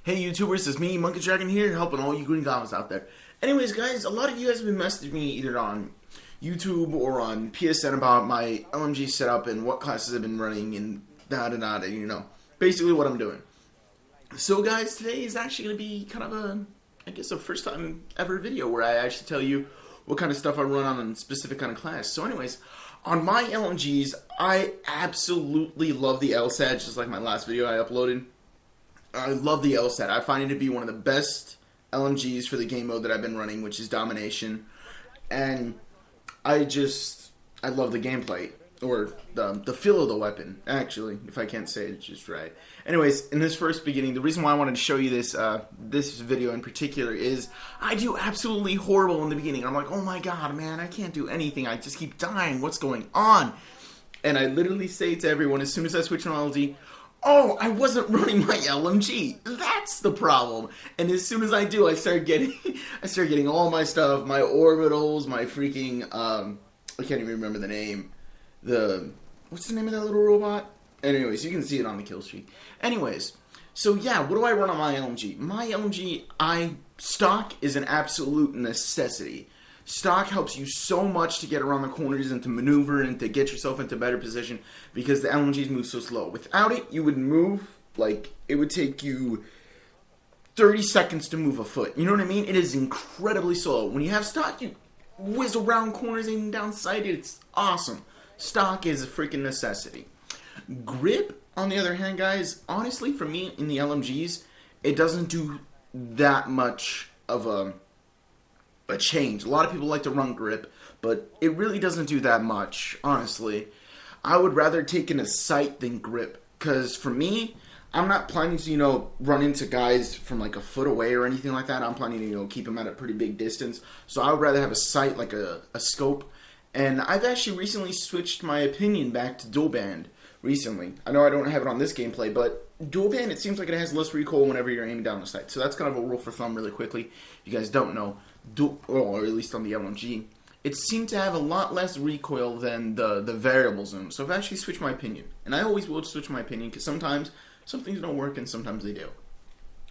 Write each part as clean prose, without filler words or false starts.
Hey YouTubers, it's me, Monkey Dragon here, helping all you green goblins out there. Anyways guys, a lot of you guys have been messaging me either on YouTube or on PSN about my LMG setup and what classes I've been running and and you know, basically what I'm doing. So guys, today is actually going to be kind of a first time ever video where I actually tell you what kind of stuff I run on a specific kind of class. So anyways, on my LMGs, I absolutely love the LSAT, just like my last video I uploaded. I love the LSAT. I find it to be one of the best LMGs for the game mode that I've been running, which is Domination. And I love the gameplay, or the feel of the weapon, actually, if I can't say it just right. Anyways, in this first beginning, the reason why I wanted to show you this this video in particular is I do absolutely horrible in the beginning. I'm like, oh my god, man, I can't do anything. I just keep dying. What's going on? And I literally say to everyone as soon as I switch on LMG, oh, I wasn't running my LMG. That's the problem. And as soon as I do, I start getting all my stuff, my orbitals, my freaking I can't even remember the name. What's the name of that little robot? Anyways, you can see it on the kill streak. Anyways, so yeah, what do I run on my LMG? My LMG, stock is an absolute necessity. Stock helps you so much to get around the corners and to maneuver and to get yourself into better position because the LMGs move so slow. Without it, you would move, like, it would take you 30 seconds to move a foot. You know what I mean? It is incredibly slow. When you have stock, you whiz around corners and down sight. It's awesome. Stock is a freaking necessity. Grip, on the other hand, guys, honestly, for me, in the LMGs, it doesn't do that much of a change. A lot of people like to run grip, but it really doesn't do that much, honestly. I would rather take in a sight than grip, because for me, I'm not planning to, run into guys from like a foot away or anything like that. I'm planning to, keep them at a pretty big distance. So I would rather have a sight, like a scope. And I've actually recently switched my opinion back to dual band recently. I know I don't have it on this gameplay, but dual band, it seems like it has less recoil whenever you're aiming down the sight. So that's kind of a rule for thumb really quickly. If you guys don't know, or at least on the LMG, it seemed to have a lot less recoil than the variable zoom. So I've actually switched my opinion. And I always will switch my opinion because sometimes some things don't work and sometimes they do.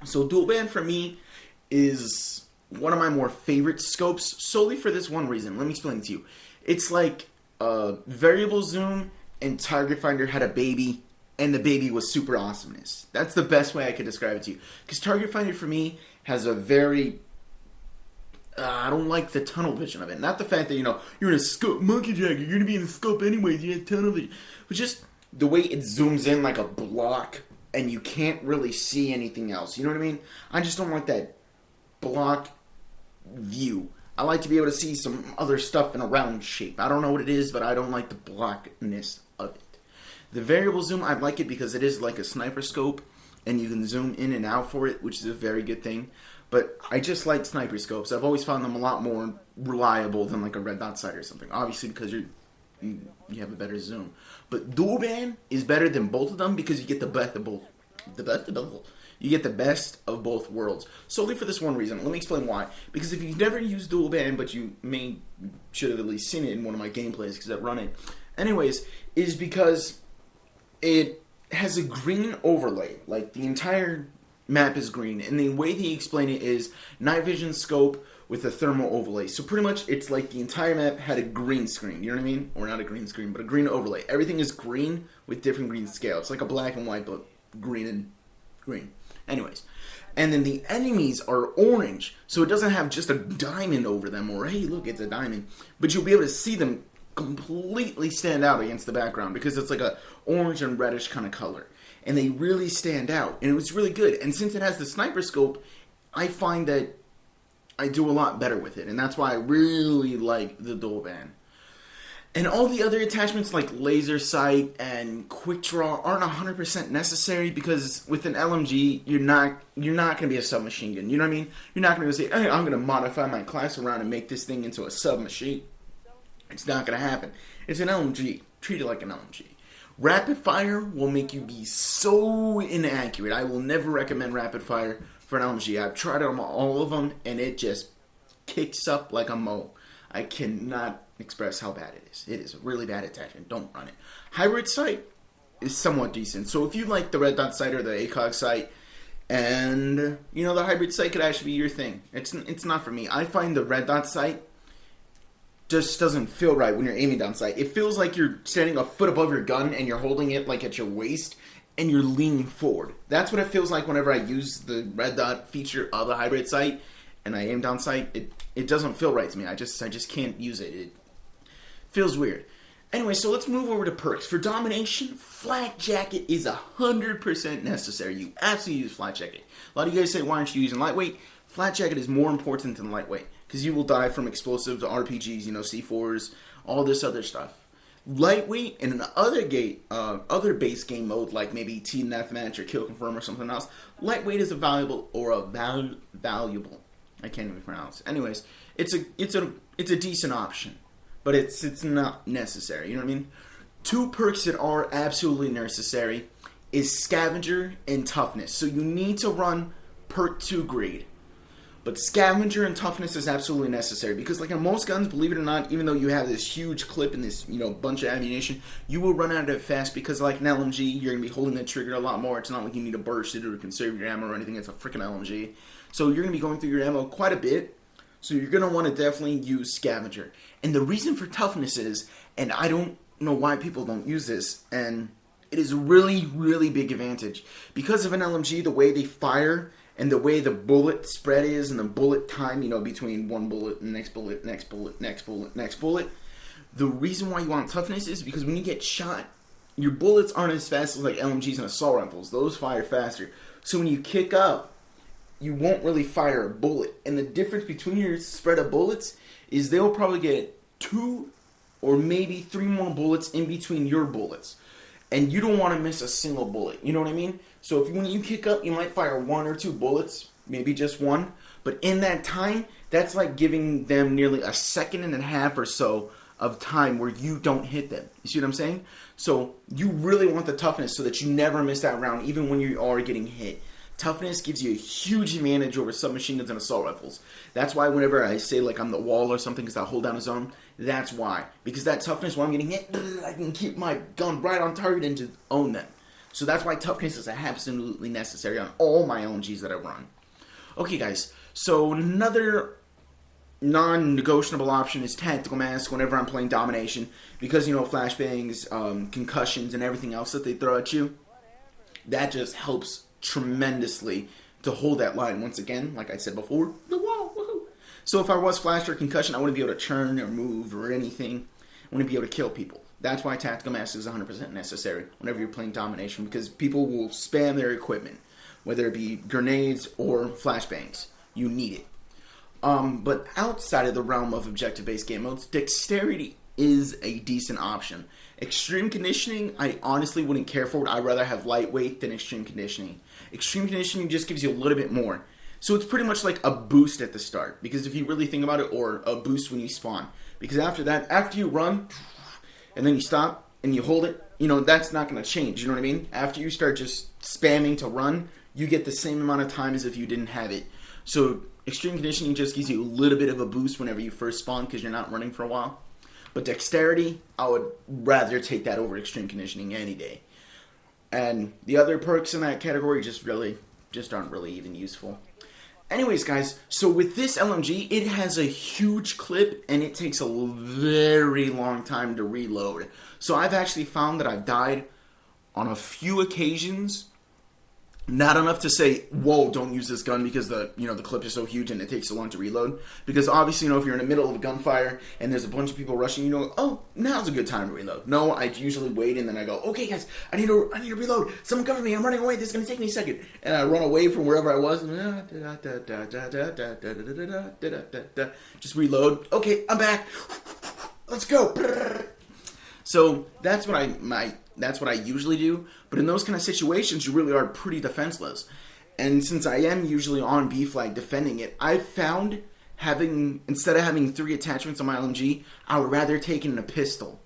So dual band for me is one of my more favorite scopes solely for this one reason. Let me explain it to you. It's like variable zoom and target finder had a baby, and the baby was super awesomeness. That's the best way I could describe it to you. Because target finder for me has a very I don't like the tunnel vision of it. Not the fact that, you're in a scope, Monkey Dragon, you're going to be in the scope anyways, you have tunnel vision. But just the way it zooms in like a block and you can't really see anything else. You know what I mean? I just don't like that block view. I like to be able to see some other stuff in a round shape. I don't know what it is, but I don't like the blockness of it. The variable zoom, I like it because it is like a sniper scope and you can zoom in and out for it, which is a very good thing. But I just like sniper scopes. I've always found them a lot more reliable than like a red dot sight or something. Obviously because you have a better zoom. But dual band is better than both of them because you get the best of both. You get the best of both worlds. Solely for this one reason. Let me explain why. Because if you've never used dual band, but you should have at least seen it in one of my gameplays because I run it. Anyways, is because it has a green overlay. Like the entire map is green, and the way they explain it is night vision scope with a thermal overlay. So pretty much it's like the entire map had a green screen, you know what I mean? Or not a green screen, but a green overlay. Everything is green with different green scale. It's like a black and white, but green and green. Anyways, and then the enemies are orange, so it doesn't have just a diamond over them, or hey, look, it's a diamond, but you'll be able to see them completely stand out against the background because it's like a orange and reddish kind of color. And they really stand out, and it was really good. And since it has the sniper scope, I find that I do a lot better with it, and that's why I really like the dual band. And all the other attachments like laser sight and quick draw aren't 100% necessary because with an LMG, you're not going to be a submachine gun. You know what I mean? You're not going to say, hey, I'm going to modify my class around and make this thing into a submachine. It's not going to happen. It's an LMG. Treat it like an LMG. Rapid fire will make you be so inaccurate. I will never recommend rapid fire for an LMG. I've tried it on all of them, and it just kicks up like a mo. I cannot express how bad it is. It is a really bad attachment. Don't run it. Hybrid sight is somewhat decent. So if you like the red dot sight or the ACOG sight, And, you know, the hybrid sight could actually be your thing. It's not for me. I find the red dot sight just doesn't feel right when you're aiming down sight. It feels like you're standing a foot above your gun and you're holding it like at your waist and you're leaning forward. That's what it feels like whenever I use the red dot feature of the hybrid sight and I aim down sight. It doesn't feel right to me. I just can't use it. It feels weird. Anyway, so let's move over to perks. For domination, flak jacket is 100% necessary. You absolutely use flak jacket. A lot of you guys say, why aren't you using lightweight? Flak jacket is more important than lightweight because you will die from explosives, RPGs, you know, C4s, all this other stuff. Lightweight and in other base game mode like maybe team deathmatch or kill confirm or something else, lightweight is valuable. I can't even pronounce. Anyways, it's a decent option, but it's not necessary. You know what I mean? Two perks that are absolutely necessary is Scavenger and Toughness. So you need to run perk 2 grade. But Scavenger and Toughness is absolutely necessary because, like in most guns, believe it or not, even though you have this huge clip and this, you know, bunch of ammunition, you will run out of it fast because, like an LMG, you're gonna be holding the trigger a lot more. It's not like you need to burst it or conserve your ammo or anything. It's a freaking LMG, so you're gonna be going through your ammo quite a bit. So you're gonna want to definitely use Scavenger. And the reason for Toughness is, and I don't know why people don't use this, and it is a really, really big advantage because of an LMG, the way they fire. And the way the bullet spread is and the bullet time, you know, between one bullet and next bullet, next bullet, next bullet, next bullet. The reason why you want Toughness is because when you get shot, your bullets aren't as fast as like LMGs and assault rifles. Those fire faster. So when you kick up, you won't really fire a bullet. And the difference between your spread of bullets is they'll probably get 2 or maybe 3 more bullets in between your bullets. And you don't want to miss a single bullet. You know what I mean? So when you kick up, you might fire 1 or 2 bullets, maybe just 1. But in that time, that's like giving them nearly a second and a half or so of time where you don't hit them. You see what I'm saying? So you really want the Toughness so that you never miss that round, even when you are getting hit. Toughness gives you a huge advantage over submachine guns and assault rifles. That's why whenever I say like on the wall or something because I hold down a zone, that's why. Because that Toughness, when I'm getting hit, I can keep my gun right on target and just own them. So that's why Toughness is absolutely necessary on all my LMGs that I run. Okay guys, so another non-negotiable option is Tactical Mask whenever I'm playing Domination. Because, you know, flashbangs, concussions, and everything else that they throw at you. That just helps tremendously to hold that line. Once again, like I said before, the wall, woohoo! So if I was flashed or concussion, I wouldn't be able to turn or move or anything. I wouldn't be able to kill people. That's why Tactical Mask is 100% necessary whenever you're playing Domination, because people will spam their equipment, whether it be grenades or flashbangs. You need it. But outside of the realm of objective-based game modes, Dexterity is a decent option. Extreme Conditioning, I honestly wouldn't care for it. I'd rather have Lightweight than Extreme Conditioning. Extreme Conditioning just gives you a little bit more. So it's pretty much like a boost at the start, because if you really think about it, or a boost when you spawn. Because after that, after you run, and then you stop, and you hold it, you know, that's not going to change, you know what I mean? After you start just spamming to run, you get the same amount of time as if you didn't have it. So Extreme Conditioning just gives you a little bit of a boost whenever you first spawn, because you're not running for a while. But Dexterity, I would rather take that over Extreme Conditioning any day. And the other perks in that category just aren't really even useful. Anyways, guys, so with this LMG, it has a huge clip, and it takes a very long time to reload. So I've actually found that I've died on a few occasions. Not enough to say, whoa, don't use this gun because the clip is so huge and it takes so long to reload. Because obviously, if you're in the middle of a gunfire and there's a bunch of people rushing, oh, now's a good time to reload. No, I usually wait and then I go, okay, guys, I need to reload. Someone cover me. I'm running away. This is going to take me a second. And I run away from wherever I was. Just reload. Okay, I'm back. Let's go. So that's what I usually do. But in those kind of situations, you really are pretty defenseless. And since I am usually on B flag defending it, I've found instead of having 3 attachments on my LMG, I would rather take in a pistol.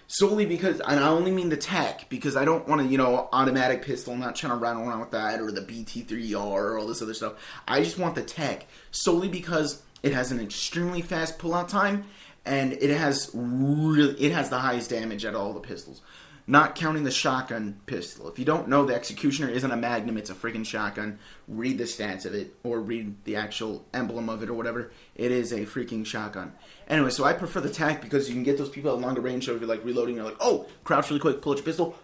Solely because, and I only mean the TAC, because I don't want to, automatic pistol. I'm not trying to run around with that, or the BT3R, or all this other stuff. I just want the TAC, solely because it has an extremely fast pullout time, and it has the highest damage out of all the pistols. not counting the shotgun pistol. If you don't know, the Executioner isn't a Magnum, it's a freaking shotgun. Read the stats of it, or read the actual emblem of it, or whatever. It is a freaking shotgun. Anyway, so I prefer the tac because you can get those people at longer range, so if you're like reloading, you're like, oh, crouch really quick, pull out your pistol,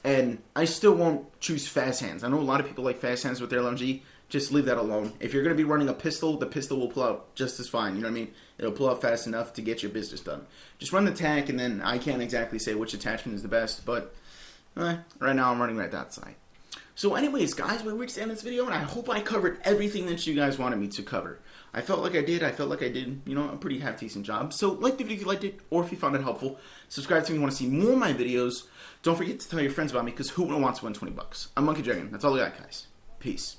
and I still won't choose fast hands. I know a lot of people like fast hands with their LMG. Just leave that alone. If you're going to be running a pistol, the pistol will pull out just as fine. You know what I mean? It'll pull out fast enough to get your business done. Just run the tac, and then I can't exactly say which attachment is the best, but right now I'm running right that side. So anyways, guys, we reached the end of this video, and I hope I covered everything that you guys wanted me to cover. I felt like I did. I felt like I did, you know, a pretty half-decent job. So like the video if you liked it, or if you found it helpful. Subscribe to me if you want to see more of my videos. Don't forget to tell your friends about me, because who wants to win $20? I'm Monkey Dragon. That's all I got, guys. Peace.